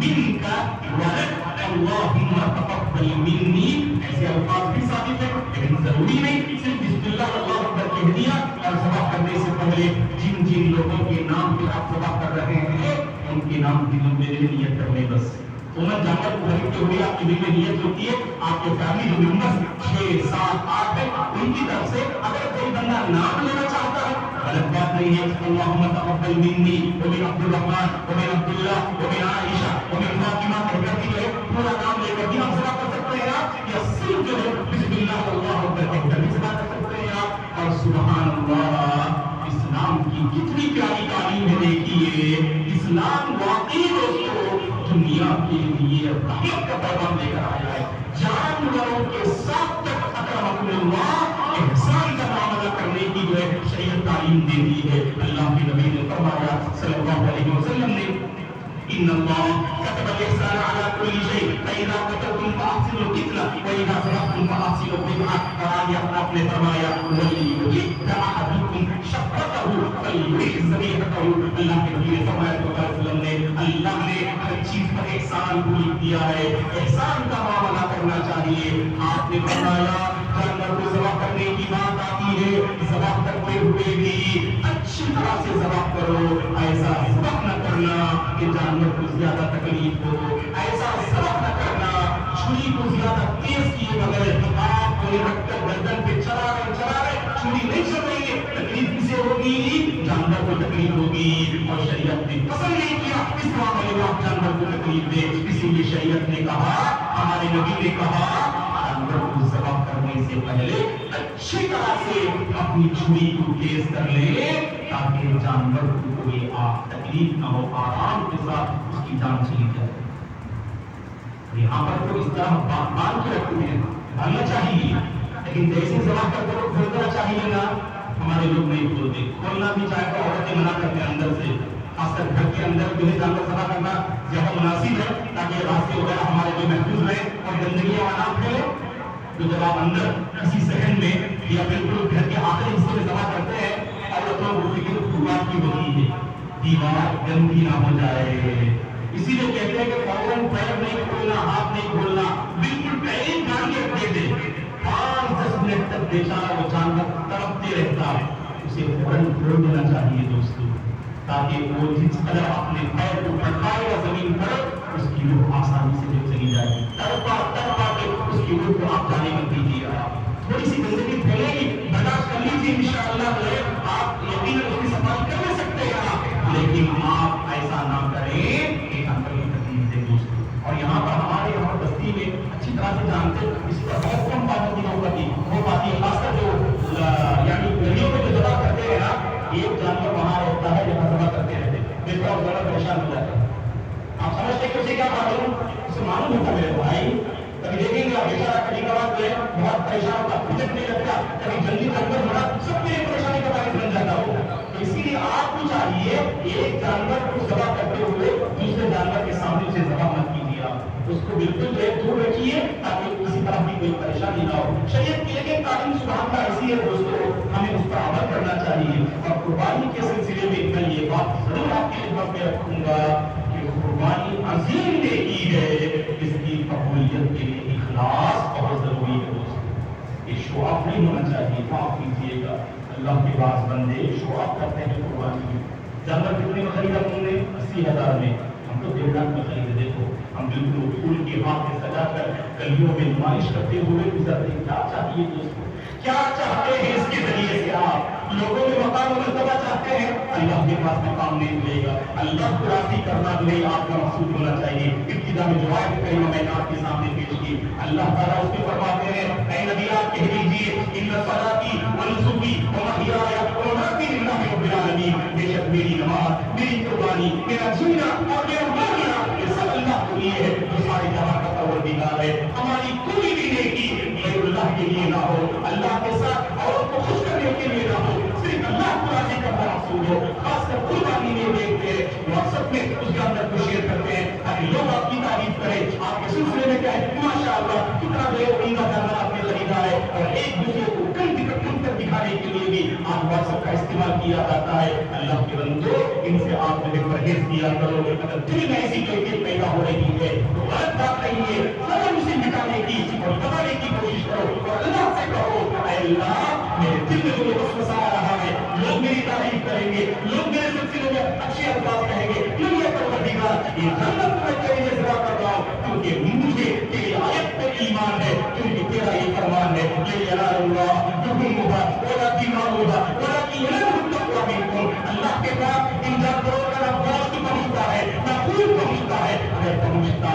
منک ولد اللہم تقبل منی، ایسے الفاظ بھی ثابت ہیں، لیکن ضروری نہیں صرف بسم اللہ اللہ اکبر کہہ دیا اور ذبح کرنے سے پہلے جن جن لوگوں کے نام پہ آپ ذبح کر رہے ہیں ان کے نام دلوں میں نیت کر لیں بس۔ عمر جانور کو خریدتے ہوئے آپ کی دل میں نیت ہوتی ہے، آپ کے فیملی جو ممبرز 6 7 8 ہیں ان کی طرف سے اگر کوئی بندہ نام لینا چاہتا ہے غلط بات نہیں ہے، اللہم تقبل منی ومن عبد الرحمن ومن عبداللہ ومن عائشہ ومن فاطمہ کہہ کر بھی پورا نام لے کر بھی آپ ذبح کر سکتے ہیں آپ، یا صرف جو ہے بسم اللہ اللہ اکبر کہہ کر بھی ذبح کر سکتے ہیں آپ۔ اور سبحان اللہ، اسلام کی کتنی پیاری تعلیم ہے، دیکھیے اسلام واقعی دوستوں دنیا کے لیے رحمت کا پیغام لے کر آیا ہے، جانوروں کے ساتھ تک اکرمکم اللہ احسان کا معاملہ کرنے کی جو ہے شریعت تعلیم دے دی ہے۔ اللہ کے نبی نے فرمایا صلی اللہ علیہ وسلم نے ان اللہ كتب الاحسان على كل شيء فاذا قتلتم فاحسنوا القتل واذا ذبحتم فاحسنوا الذبح، اور آپ نے فرمایا وليحد احدكم شفرته فليحد ذبيحته، اللہ کے نبی نے فرمایا صلی اللہ علیہ وسلم نے اللہ نے ہر چیز پر احسان کو لکھ دیا ہے، احسان کا معاملہ کرنا چاہیے۔ آپ نے فرمایا جانور کو ذبح کرنے کی بات آتی ہے، ذبح کرتے ہوئے بھی اچھی طرح سے ذبح کرو، ایسا ذبح نہ کرنا کہ جانور کو زیادہ تکلیف ہو، ایسا ذبح نہ کرنا چھری کو زیادہ تیز کیے بغیر آپ کو رکھ کر گردن پہ چلا رہے چھری نہیں چل رہی ہے، تکلیف کسے ہوگی؟ جانور کو تکلیف ہوگی، اور شریعت نے پسند نہیں کیا اس معاملے میں آپ جانور کو تکلیف دے، اسی لیے شریعت نے کہا، ہمارے نبی نے کہا جانور کو ذبح کرنے سے پہلے اچھی طرح سے اپنی چھری کو تیز کر لے تاکہ جانور کو کوئی تکلیف نہ ہو، آرام کے ساتھ اس کی جان چلی جائے۔ یہاں پر تو اس طرح باندھ کے رکھتے ہیں، ڈالنا چاہیے، لیکن جیسے ذبح کرتے وقت کھولنا چاہیے نا، ہمارے لوگ نہیں کھولتے، کھولنا بھی چاہے تو عورتیں منع کرتے ہیں اندر سے، خاص کر گھر کے اندر جو ہے جانور ذبح کرنا زیادہ مناسب ہے تاکہ راستے وغیرہ ہمارے جو محفوظ رہے اور گندگیاں وہاں نہ پھیلے۔ تو جب آپ اندر کسی صحن میں یا بالکل گھر کے آخری حصے میں ذبح کرتے ہیں اور اپنا وہ فکر کی ہوتی ہے دیوار گندی نہ ہو جائے، اسی لیے کہتے ہیں کہ فوراً پیر نہیں کھولنا، ہاتھ نہیں کھولنا، بالکل پہلے جان کے رکھتے تھے. 5-10 منٹ تک بیچارہ وہ جانور تڑپتے رہتا ہے، اسے فوراً کھول دینا چاہیے دوستو، تاکہ وہ جس قدر اپنے پیر کو پٹکائے گا زمین پر اس کی روح آسانی سے جو چلی جائے گی. تڑپا کے اس کی روح کو آپ جانے مت دیجیے. آپ تھوڑی سی گندگی پھیلے گی، برداشت کر لیجیے، انشاءاللہ آپ یقیناً اس کی صفائی کر لے سکتے ہیں آپ، لیکن آپ ایسا نہ کریں کہ جانور کی تکلیف دے دوستو. اور یہاں پر ہمارے یہاں بستی میں اچھی طرح سے جانتے اس پر بہت کم پابندی ہو پاتی ہے، خاص کر جو یعنی گلیوں میں جو ذبح کرتے ہیں نا، ایک جانور وہاں رہتا ہے جہاں ذبح کرتے رہتے ہیں، جس پر زیادہ پریشان ہو جاتا ہے. آپ سمجھتے کہ اسے کیا معلوم، اسے معلوم ہوتا میرے بھائی. کبھی دیکھیں گے بیچارہ کبھی کبھار جو ہے بہت پریشان ہوتا، پھٹکنے لگتا، کبھی جلدی جانور ہونا، سب کے پریشانی کا باعث بن جاتا ہو. تو اسی لیے آپ کو چاہیے ایک جانور کو ذبح کرتے ہوئے دوسرے جانور کے سامنے اسے ذبح مت کیجیے، آپ اس کو بالکل جو ہے دور رکھیے تاکہ کسی طرح کی کوئی پریشانی نہ ہو. شریعت کی ایک تعلیم سبحان اللہ ایسی ہے دوستو، ہمیں اس پر عمل کرنا چاہیے. اور قربانی کے سلسلے میں میں یہ بات ضرور آپ کے خدمت میں رکھوں گا کہ قربانی عظیم نیکی ہے، اس کی قبولیت کے لیے اخلاص بہت ضروری ہے دوستو. یہ شو آف نہیں ہونا چاہیے، معاف کیجیے گا. اللہ کے پاس بندے شو آف کرتے ہیں قربانی. جانور کتنے میں خریدا تم نے؟ 80,000 میں. ہم تو 1.5 لاکھ میں خریدے. دیکھو ہم بالکل پھول کے ہاتھ میں سجا کر گلیوں میں نمائش کرتے ہوئے گزرتے ہیں. کیا چاہیے دوستو، کیا چاہتے ہیں اس کے ذریعے سے؟ آپ لوگوں میں مقام و مرتبہ چاہتے ہیں، اللہ کے پاس مقام نہیں ملے گا. اللہ کو راضی کرنا بھی آپ کا مقصود ہونا چاہیے. ابتدا میں جو آیت کریمہ میں نے آپ کے سامنے پیش کی، اللہ تعالیٰ اس میں فرماتے ہیں اے نبی آپ کہہ دیجیے ان صلاتی ونسکی ومحیایا ومماتی للہ رب العالمین، بے شک میری نماز، میری قربانی، میرا جینا اور میرا مرنا یہ سب اللہ کے لیے ہے جو سارے جہاں کا پروردگار ہے. ہماری کوئی بھی نیکی غیر اللہ کے لیے نہ ہو، اللہ کے ساتھ اور کو خوش کرنے کے لیے نہ ہو، صرف اللہ کو راضی کرنا مقصود ہو. خاص کر قربانی میں دیکھتے ہیں واٹسپ میں اس کے اندر کو شیئر کرتے ہیں تاکہ لوگ آپ کی تعریف کریں، آپ کے سلسلے میں کہیں ماشاء اللہ کتنا جو ہے عمدہ جانور آپ نے خریدا ہے. اور ایک دوسرے کو کم کر دکھانے کے لیے بھی آج واٹسپ کا استعمال کیا جاتا ہے. اللہ کے بندو ان سے آپ جو ہے پرہیز کیا کرو. اگر دل میں ایسی کیفیت پیدا ہو رہی ہے تو غلط بات نہیں ہے، فوراً اسے مٹانے کی اور دبانے کی کوشش کرو اور اللہ سے کہو اے اللہ میرے دل میں جو وسوسہ آ رہا ہے، لوگ میری تعریف کریں گے، لوگ میرے سلسلے میں اچھے الفاظ کہیں گے، کیوں یہ پروردگار یہ جنت میں تیرے لیے دعا کر رہا ہوں کیونکہ مجھے تیری آیت پہ ایمان ہے، کیونکہ تیرا یہ فرمان ہے یہ ینال اللہ یحبھا ولا دماؤھا ولکن ینالہ التقوی منکم. اللہ کے پاس ان جانوروں کا نہ گوشت پہنچتا ہے نہ خون پہنچتا ہے، اگر پہنچتا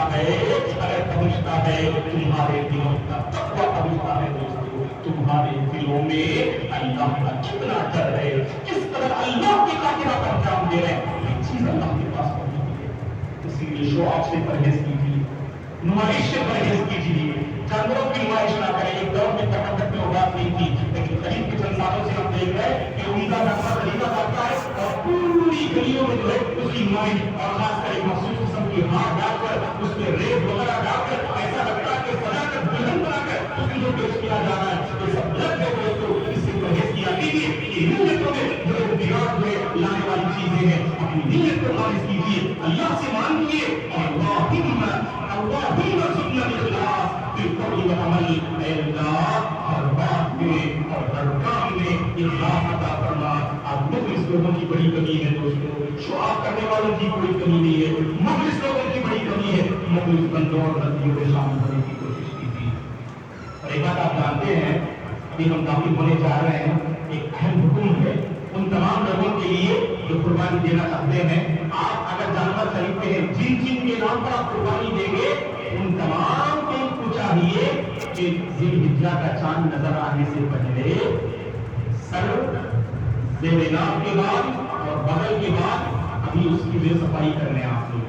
ہے تمہارے دلوں کا تقوی پہنچتا ہے. دوستو تمہارے دلوں میں اللہ کا کتنا ڈر ہے، کس قدر اللہ کی خاطر پر انجام دے رہے ہیں، یہ چیز اللہ کے پاس پہنچتی ہے. اسی لیے شو آف سے پرہیز کیجیے، نمائش سے پرہیز کیجیے، جانوروں کی نمائش نہ کریں. ایک دور میں تکبر میں وہ بات نہیں تھی، لیکن قریب کے چند سالوں سے ہم دیکھ رہے ہیں کہ عمدہ جانور خریدا جاتا ہے اور پوری گلیوں میں جو ہے اس کی نمائش اور خاص کر ایک مخصوص قسم کی ہار ڈال کر اس میں ریت وغیرہ ڈال کر ایسا لگتا ہے کہ سجا کر دلہن بنا کر اس کو پیش کیا جا رہا ہے. یہ سب غلط ہے دوستو، اس سے پرہیز کیا کیجیے. یہ نیتوں میں جو بگاڑ ہوئے لانے والی چیزیں ہیں، اپنی نیت کو خالص کیجیے، اللہ سے مانگیے اور اللہم ارزقنا الاخلاص فی القول والعمل. اے اللہ ہر بات میں اور ہر کام میں اخلاص عطا فرما. آپ مخلص لوگوں کی بڑی کمی ہے دوستو، شعاع کرنے والوں کی کوئی کمی نہیں ہے، مخلص لوگوں کی بڑی کمی ہے. مخلص بندوں اور بندیوں میں شامل ہونے کی کوشش کیجیے. اور ایک بات آپ جانتے ہیں، ابھی ہم داخل ہونے جا رہے ہیں، ایک اہم حکم ہے ان تمام لوگوں کے لیے جو قربانی دینا چاہتے ہیں. آپ اگر جانور خریدتے ہیں جن جن کے نام پر آپ قربانی دیں گے ان تمام کو چاہیے کہ ذی الحجہ کا چاند نظر آنے سے پہلے سر زیر ناف کے بعد اور بغل کے بعد ابھی اس کی بے صفائی کرنے آپ لوگ،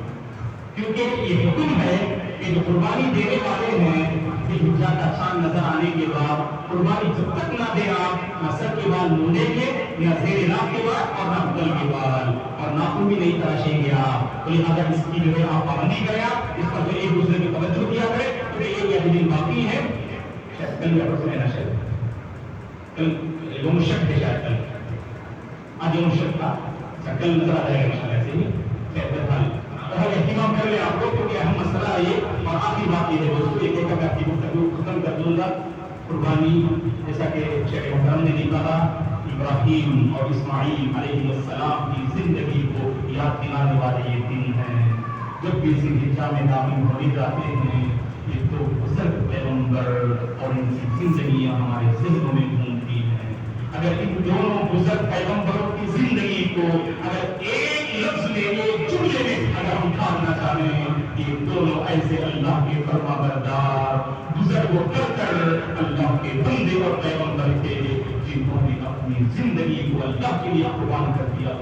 کیونکہ یہ حکم ہے کہ جو قربانی دینے والے ہیں ذی الحجہ کا چاند نظر آنے کے بعد قربانی جب تک نہ دے آپ نہ سر کے بال مونڈیں گے نہ زیر ناف کے بعد اور نہ بغل کے بال اور ناخن بھی نہیں تراشیں گے آپ. تو لہٰذا اس کی جو ہے آپ پابندی کریں، آپ اس پر جو ایک دوسرے کی توجہ کیا کریں. تو یہ ابھی دن باقی ہے، شاید کل یا پرسوں ہے نا، شاید کل یوم الشک ہے، شاید کل آج یوم الشک تھا، کل نظر آ جائے گا انشاءاللہ. سے ہی خیر بہرحال اہتمام کریں. باقی ہے دوستوں، ایک ایک میں آپ کی گفتگو ختم کر دوں گا. قربانی جیسا کہ شیخ محترم نے بھی کہا، ابراہیم اور اسماعیل علیہ السلام کی زندگی کو یاد دلانے والے یہ دن ہیں. جب بھی ذی الحجہ میں داخل ہونے جاتے ہیں، یہ تو بزرگ پیغمبر اور ان کی زندگیاں ہمارے ذہنوں میں گھومتی ہیں. اگر ان دونوں بزرگ پیغمبروں کی زندگی کو اگر ایک لفظ میں، ایک جملے میں اگر ہم ڈالنا چاہیں، یہ دونوں ایسے اللہ کے فرما بردار بزرگ و برتر اللہ کے بندے اور پیغمبر تھے جنہوں نے اپنی زندگی کو اللہ کے لیے قربان کر دیا.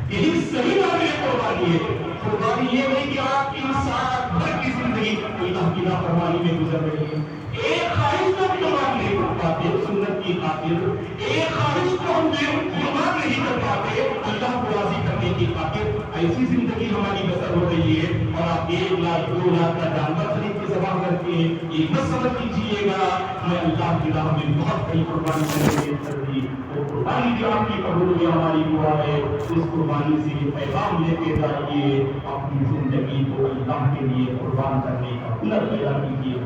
یہی صحیح معنی قربانی ہے. قربانی یہ نہیں کہ آپ کی سال بھر کی زندگی اللہ کی نافرمانی میں گزر رہی ہے. ایک خواہش کو قربان نہیں کر پاتے سنت کی خاطر، ایک خواہش کو ہم قربان نہیں کر پاتے اللہ کو راضی کرنے کی خاطر. ایسی زندگی ہماری بسر ہو رہی ہے اور آپ 1 لاکھ 2 لاکھ کا جانور خرید کے ذبح کرتے ہیں. یہ مت سمجھ کیجیے گا میں اللہ کی راہ میں بہت بڑی قربانی کرنے کر دی. وہ قربانی جو آپ کی قبول ہوئی ہماری دعا ہے. اس قربانی سے یہ پیغام لیتے جائیے، اپنی زندگی کو اللہ کے لیے قربان کرنے کا ہنر پیدا کیجیے.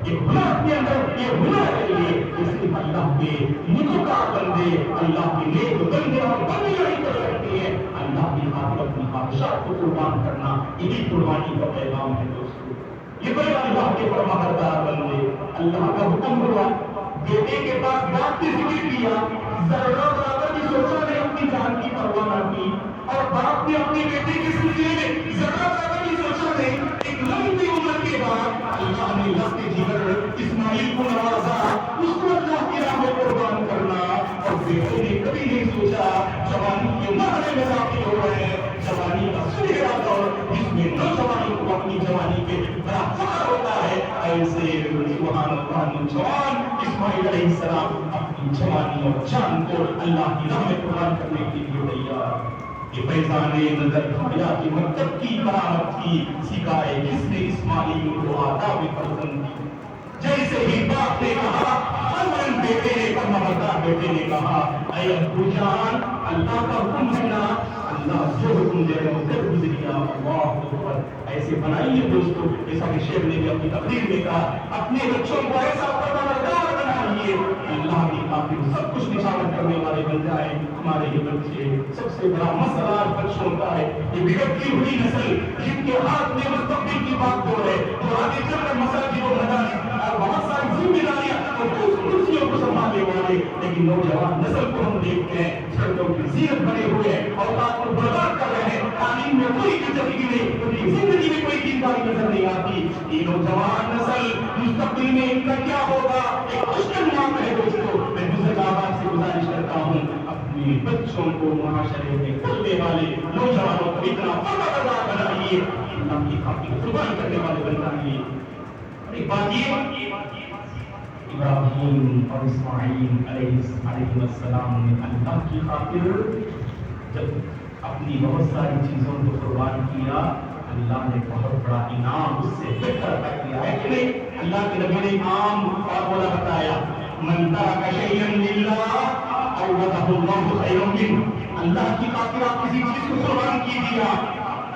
یہ ہنر اپنے اندر، یہ ہنر چاہیے جس سے اللہ کے متقی بندے، اللہ کے نیک بندے اور بندیاں ہی کر سکتے ہیں. اللہ کی خاطر اپنی خواہشات کو قربان کرنا یہی قربانی کا پیغام ہے دوستو. یہ بڑے اللہ کے فرما بردار بندے، اللہ کا حکم ہوا، بیٹے کے پاس باپ کی ذکر کیا، ذرہ برابر بھی سوچا نہیں، اپنی جان کی پرواہ نہ کی، اور باپ نے اپنے بیٹے کے سلسلے میں ذرہ برابر بھی سوچا نہیں. ایک لمبی عمر کے بعد اللہ نے لفظ جگر اسماعیل کو نوازا، اس کو اللہ کی راہ میں قربان کرنا. اور بیٹے نے کبھی نہیں سوچا جوانی کے مرحلے میں داخل ہو رہے ہیں، جوانی کا سنہرا دور جس میں نوجوانی کو اپنی جوانی کے بڑا فخر ہوتا ہے، ایسے سبحان اللہ نوجوان اسماعیل علیہ السلام اپنی جوانی اور جان کو اللہ کی راہ میں قربان کرنے کے لیے تیار. یہ فیضان نظر حیا کی مکتب کی کرامت تھی، سکھائے کس نے اسماعیل کو آداب فرزند دی. جیسے ہی باپ نے کہا، فوراً بیٹے نے فرما بردار بیٹے نے کہا، اے ابو جان اللہ کا حکم ہے نا، اللہ جو حکم دے رہا ہے گزریا. اللہ اکبر. ایسے بنائیے دوستو، جیسا کہ شیخ نے بھی اپنی تقریر میں کہا، اپنے بچوں کو ایسا فرما بردار بنائیے اللہ کی خاطر سب کچھ نچھاور کرنے والے بن جائیں. ہمارے یہ بچے سب سے بڑا مسئلہ بچوں کا ہے، یہ بگڑتی ہوئی نسل جن کے ہاتھ میں مستقبل کی بات ہو رہے، جو آگے چل کر مساجد و مدارس اور بہت ساری ذمہ داریاں اور کرسیوں کو سنبھالنے والے، لیکن نوجوان نسل کو ہم دیکھتے ہیں سڑکوں کی زینت بنے ہوئے ہیں، اوقات کو برباد کر رہے ہیں، تعلیم میں کوئی دلچسپی نہیں، ان کی زندگی میں کوئی دینداری نظر نہیں آتی. یہ نوجوان نسل مستقبل میں ان کا کیا ہوگا؟ ایک مشکل معاملہ ہے دوستو. میں بزرگ آباد سے گزارش کرتا ہوں اپنے بچوں کو معاشرے میں پلنے والے نوجوانوں کو اتنا فرما بردار بنائیے، اللہ کی خاطر قربان کرنے والے بنائیے. ایک بات یہ، ابراہیم اور اسماعیل علیہ السلام نے اللہ کی خاطر جب اپنی بہت ساری چیزوں کو قربان کیا، اللہ نے بہت بڑا انعام اس سے بہتر عطا کیا ہے کہ نہیں. اللہ کے نبی نے عام فارمولا بتایا، من ترک شیئا للہ عوضہ اللہ خیرا منہ. اللہ کی خاطر آپ کسی چیز کو قربان کیجیے،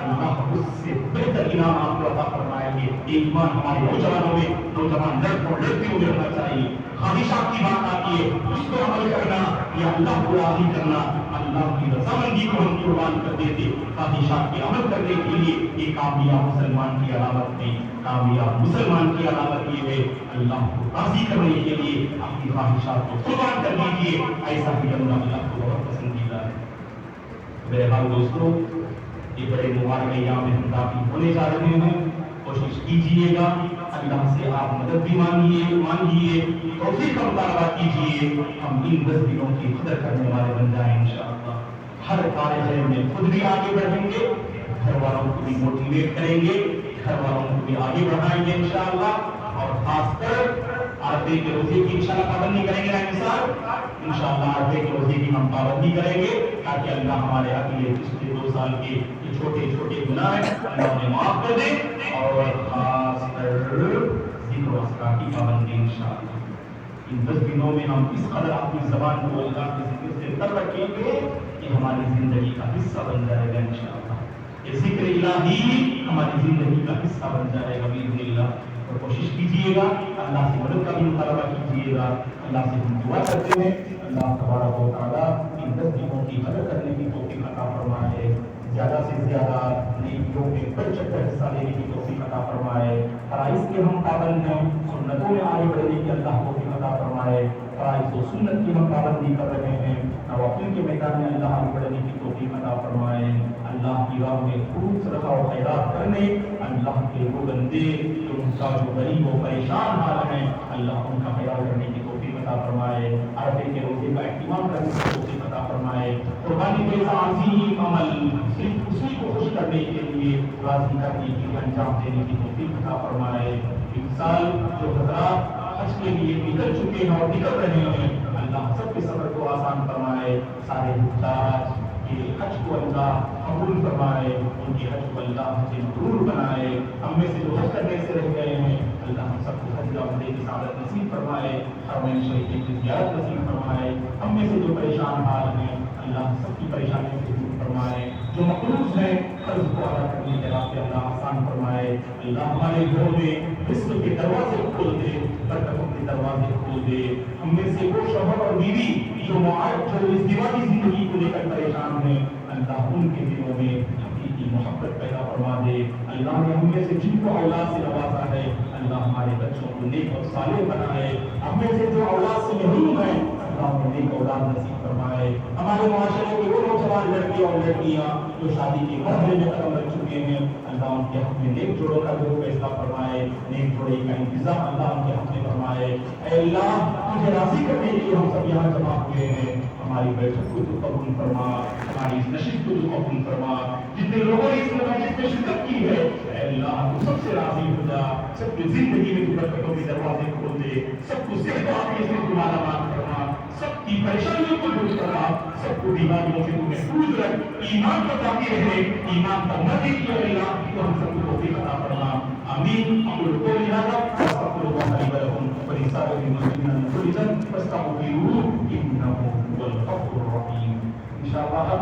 اللہ اس سے بہتر انعام آپ کو عطا فرمائیں گے. یہ ایمان ہمارے نوجوانوں میں، نوجوان لڑکوں لڑکیوں میں ہونا چاہیے. خواہشات کی بات آتی ہے، اس پر عمل کرنا یا اللہ کو راضی کرنا، اللہ کی رضامندی کو ہم قربان کر دیتے خواہشات کے عمل کرنے کے لیے. یہ کامیاب مسلمان کی علامت نہیں، کامیاب مسلمان کی علامت یہ ہے اللہ کو راضی کرنے کے لیے اپنی خواہشات کو قربان کر دیجیے. ایسا ہی بندہ اللہ کو بہت پسندیدہ ہے. بہرحال دوستو، یہ بڑے مبارک ایام میں ہم داخل ہونے جا رہے ہیں. کوشش کیجیے گا، اللہ سے آپ مدد بھی مانگیے، توفیق کا مطالبہ کیجیے. ہم ان 10 دنوں کی قدر کرنے والے بن جائیں انشاءاللہ. ہر کارج میں خود بھی آگے بڑھیں گے، گھر والوں کو بھی موٹیویٹ کریں گے، گھر والوں کو بھی آگے بڑھائیں گے انشاءاللہ. اور خاص کر عرفے کے روزے کی انشاءاللہ پابندی کریں گے انشاءاللہ عرفے کے روزے کی ہم پابندی کریں گے تاکہ اللہ ہمارے اگلے پچھلے 2 سال کے جو چھوٹے چھوٹے گناہ ہیں اللہ انہیں معاف کر دے. اور خاص کر ذکر و اذکار کی پابندی انشاءاللہ. ان 10 دنوں میں ہم اس قدر اپنی زبان کو اللہ کے ذکر سے تر رکھیں گے کہ ہماری زندگی کا حصہ بن جائے گا انشاءاللہ. یہ ذکر الہی ہماری زندگی کا حصہ بن جائے گا باذن اللہ. اور کوشش کیجیے گا, اللہ سے مدد کا بھی مطالبہ کیجیے گا. اللہ سے ہم دعا کرتے ہیں اللہ تبارک و تعالیٰ ان 10 دنوں کی قدر کرنے کی توفیق عطا فرمائے, زیادہ سے زیادہ نیکیوں میں بڑھ چڑھ کر حصہ لینے کی توفیق عطا فرمائے. فرائض کے ہم پابند ہیں, سنتوں میں آگے بڑھنے کی اللہ توفیق عطا فرمائے. فرائض و سنت کی ہم پابندی کر رہے ہیں, نوافل کے میدان میں اللہ آگے بڑھنے کی توفیق عطا فرمائے. اللہ کی راہ میں خوب صدقہ و خیرات کرنے, اللہ کے وہ بندے جو ان کا جو غریب و پریشان حال ہیں, اللہ ان کا خیال کرنے کی توفیق عطا فرمائے. عرفے کے روزے کا اہتمام کرنے کی توفیق عطا فرمائے. قربانی کے عظیم عمل صرف اسی کو خوش کرنے کے لیے, راضی کرنے کے لیے انجام دینے کی توفیق عطا فرمائے. اس سال جو حضرات حج کے لیے نکل چکے ہیں اور نکل رہے ہیں, اللہ سب کے سفر کو آسان فرمائے. سارے حجاج کے حج کو اللہ قبول فرمائے, ان کے حج کو اللہ حج مبرور بنائے. ہم میں سے جو حج کرنے سے رہ گئے ہیں, اللہ ہم سب کو حج عمرے کی سعادت نصیب فرمائے, حرمین شریفین کی زیارت نصیب فرمائے. ہم میں سے جو پریشان حال ہیں, اللہ سب کی پریشانیوں سے دور فرمائے. جو مقروض ہیں قرض کو ادا کرنے کے راستے اللہ آسان فرمائے. اللہ ہمارے گھروں میں رزق کے دروازے کھول دے, برکتوں کے دروازے کھول دے. ہم میں سے وہ شوہر اور بیوی جو اس دیوالی زندگی کو لے کر پریشان ہیں, اللہ ان کے دلوں میں حقیقی محبت پیدا فرما دے. اللہ نے ہم میں سے جن کو اولاد سے نوازا ہے, اللہ ہمارے بچوں کو نیک اور صالح بنائے. ہم میں سے جو اولاد سے محروم ہیں, اللہ انہیں نیک اولاد نصیب فرمائے. ہمارے معاشرے کے وہ نوجوان لڑکے اور لڑکیاں جو شادی کے مرحلے میں قدم رکھ چکے ہیں, اللہ ان کے حق میں نیک جوڑوں کا جو فیصلہ فرمائے, نیک جوڑے کا انتظام اللہ ان کے حق میں فرمائے. اے اللہ, تجھے راضی کرنے کے لیے ہم سب یہاں جمع ہوئے ہیں, ہماری بیٹھک کو تو قبول فرما, ہماری اس نشست کو تو قبول فرما. جتنے لوگوں نے اس نشست میں شرکت کی ہے, اے اللہ تو سب سے راضی ہو جا. سب کی زندگی میں تو برکتوں کے دروازے کھول دے, سب کو صحت و عافیت سے تمہارا مان فرما, سب کی پریشانیوں کو دور کرا, سب کو بیماریوں سے تو محفوظ رکھ. ایمان پر باقی رہے, ایمان پر نہ دیکھیے اللہ, تو ہم سب کو توفیق عطا فرما. آمین. اقول قولی هذا واستغفر الله لي ولكم ولسائر المسلمين من كل ذنب فاستغفروه انه هو الغفور الرحيم. ان شاء الله